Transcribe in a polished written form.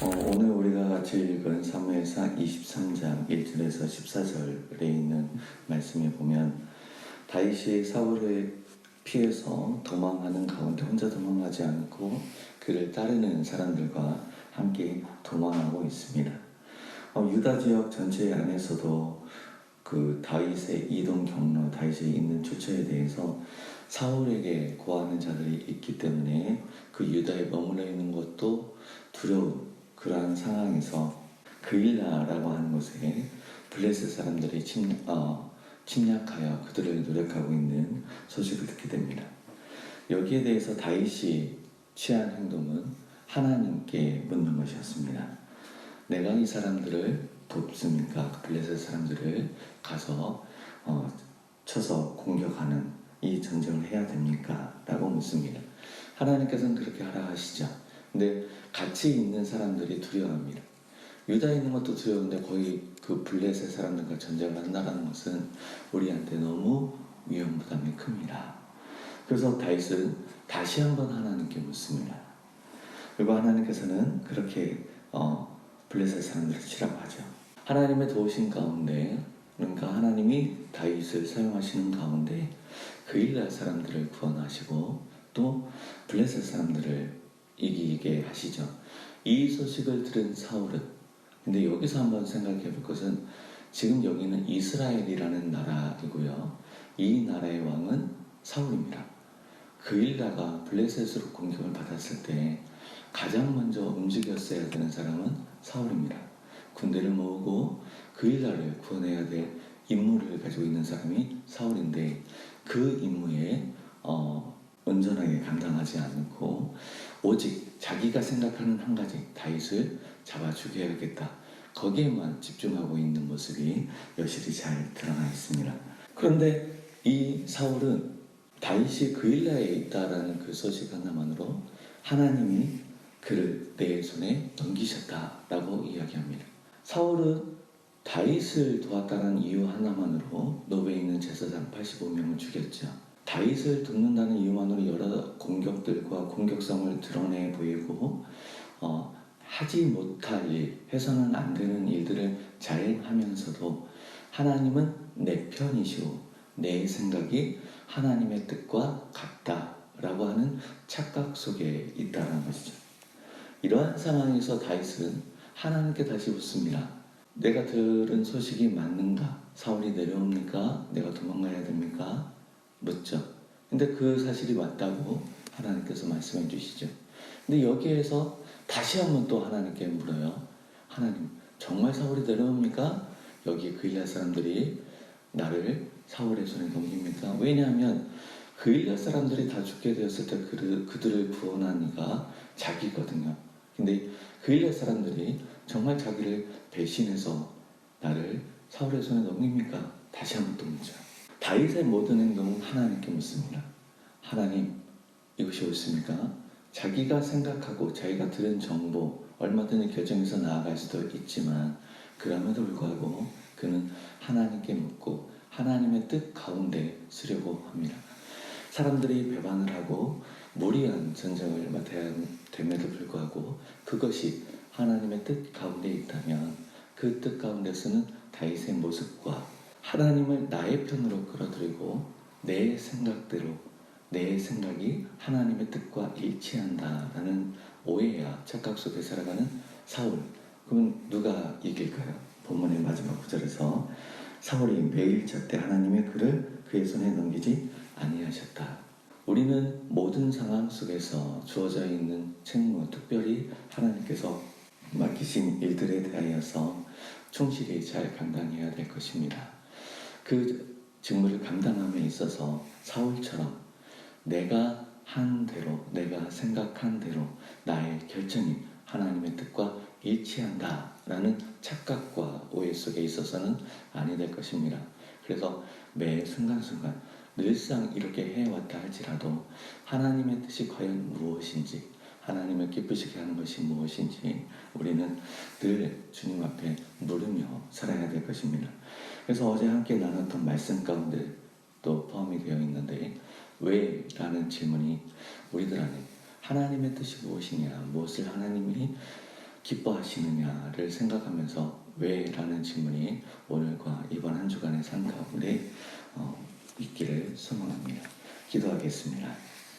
오늘 우리가 같이 읽은 사무엘상 23장 1절에서 14절에 있는 말씀에 보면 다윗이 사울을 피해서 도망하는 가운데 혼자 도망하지 않고 그를 따르는 사람들과 함께 도망하고 있습니다. 유다 지역 전체 안에서도 그 다윗의 이동 경로, 다윗이 있는 주처에 대해서 사울에게 고하는 자들이 있기 때문에 그 유다에 머물러 있는 것도 두려운 그러한 상황에서 그일라라고 하는 곳에 블레셋 사람들이 침략하여 그들을 노력하고 있는 소식을 듣게 됩니다. 여기에 대해서 다윗이 취한 행동은 하나님께 묻는 것이었습니다. 내가 이 사람들을 돕습니까? 블레셋 사람들을 가서 쳐서 공격하는 이 전쟁을 해야 됩니까? 라고 묻습니다. 하나님께서는 그렇게 하라 하시죠. 근데 같이 있는 사람들이 두려워합니다. 유다에 있는 것도 두려운데 거의 그 블레셋 사람들과 전쟁을 한다는 것은 우리한테 너무 위험 부담이 큽니다. 그래서 다윗은 다시 한번 하나님께 묻습니다. 그리고 하나님께서는 그렇게 블레셋 사람들을 치라고 하죠. 하나님의 도우신 가운데, 그러니까 하나님이 다윗을 사용하시는 가운데 그일라 사람들을 구원하시고 또 블레셋 사람들을 이기게 하시죠. 이 소식을 들은 사울은, 근데 여기서 한번 생각해 볼 것은 지금 여기는 이스라엘이라는 나라이고요. 이 나라의 왕은 사울입니다. 그일라가 블레셋으로 공격을 받았을 때 가장 먼저 움직였어야 되는 사람은 사울입니다. 군대를 모으고 그일라를 구원해야 될 임무를 가지고 있는 사람이 사울인데 그 임무에 온전하게 감당하지 않고 오직 자기가 생각하는 한 가지, 다윗을 잡아 죽여야겠다. 거기에만 집중하고 있는 모습이 여실히 잘 드러나 있습니다. 그런데 이 사울은 다윗이 그일라에 있다라는 그 소식 하나만으로 하나님이 그를 내 손에 넘기셨다라고 이야기합니다. 사울은 다윗을 도왔다는 이유 하나만으로 노베에 있는 제사장 85명을 죽였죠. 다윗을 돕는다는 이유만으로 여러 공격들과 공격성을 드러내 보이고 하지 못할 일, 해서는 안 되는 일들을 자행하면서도 하나님은 내 편이시오, 내 생각이 하나님의 뜻과 같다라고 하는 착각 속에 있다는 것이죠. 이러한 상황에서 다윗은 하나님께 다시 묻습니다. 내가 들은 소식이 맞는가? 사울이 내려옵니까? 내가 도망가야 됩니까? 묻죠. 근데 그 사실이 맞다고 하나님께서 말씀해 주시죠. 근데 여기에서 다시 한번 또 하나님께 물어요. 하나님, 정말 사울이 내려옵니까? 여기 그일라 사람들이 나를 사울의 손에 넘깁니까? 왜냐하면 그일라 사람들이 다 죽게 되었을 때 그들을 구원한 이가 자기거든요. 근데 그일라 사람들이 정말 자기를 배신해서 나를 사울의 손에 넘깁니까? 다시 한번 또 묻죠. 다윗의 모든 행동은 하나님께 묻습니다. 하나님, 이것이 옳습니까? 자기가 생각하고 자기가 들은 정보, 얼마든지 결정해서 나아갈 수도 있지만 그럼에도 불구하고 그는 하나님께 묻고 하나님의 뜻 가운데 쓰려고 합니다. 사람들이 배반을 하고 무리한 전쟁을 맡아야 됨에도 불구하고 그것이 하나님의 뜻 가운데 있다면 그 뜻 가운데서는 다윗의 모습과 하나님을 나의 편으로 끌어들이고 내 생각대로 내 생각이 하나님의 뜻과 일치한다라는 오해야 착각 속에 살아가는 사울. 그러면 누가 이길까요? 본문의 마지막 구절에서 사울이 매일 잣대 하나님의 그를 그의 손에 넘기지 아니하셨다. 우리는 모든 상황 속에서 주어져 있는 책무, 특별히 하나님께서 맡기신 일들에 대하여서 충실히 잘 감당해야 될 것입니다. 그 직무를 감당함에 있어서 사울처럼 내가 한 대로, 내가 생각한 대로 나의 결정이 하나님의 뜻과 일치한다라는 착각과 오해 속에 있어서는 아니 될 것입니다. 그래서 매 순간순간 늘상 이렇게 해왔다 할지라도 하나님의 뜻이 과연 무엇인지, 하나님을 기쁘시게 하는 것이 무엇인지 우리는 늘 주님 앞에 물으며 살아야 될 것입니다. 그래서 어제 함께 나눴던 말씀 가운데 또 포함이 되어 있는데 왜? 라는 질문이 우리들 안에 하나님의 뜻이 무엇이냐, 무엇을 하나님이 기뻐하시느냐를 생각하면서 왜? 라는 질문이 오늘과 이번 한 주간의 삶 가운데 있기를 소망합니다. 기도하겠습니다.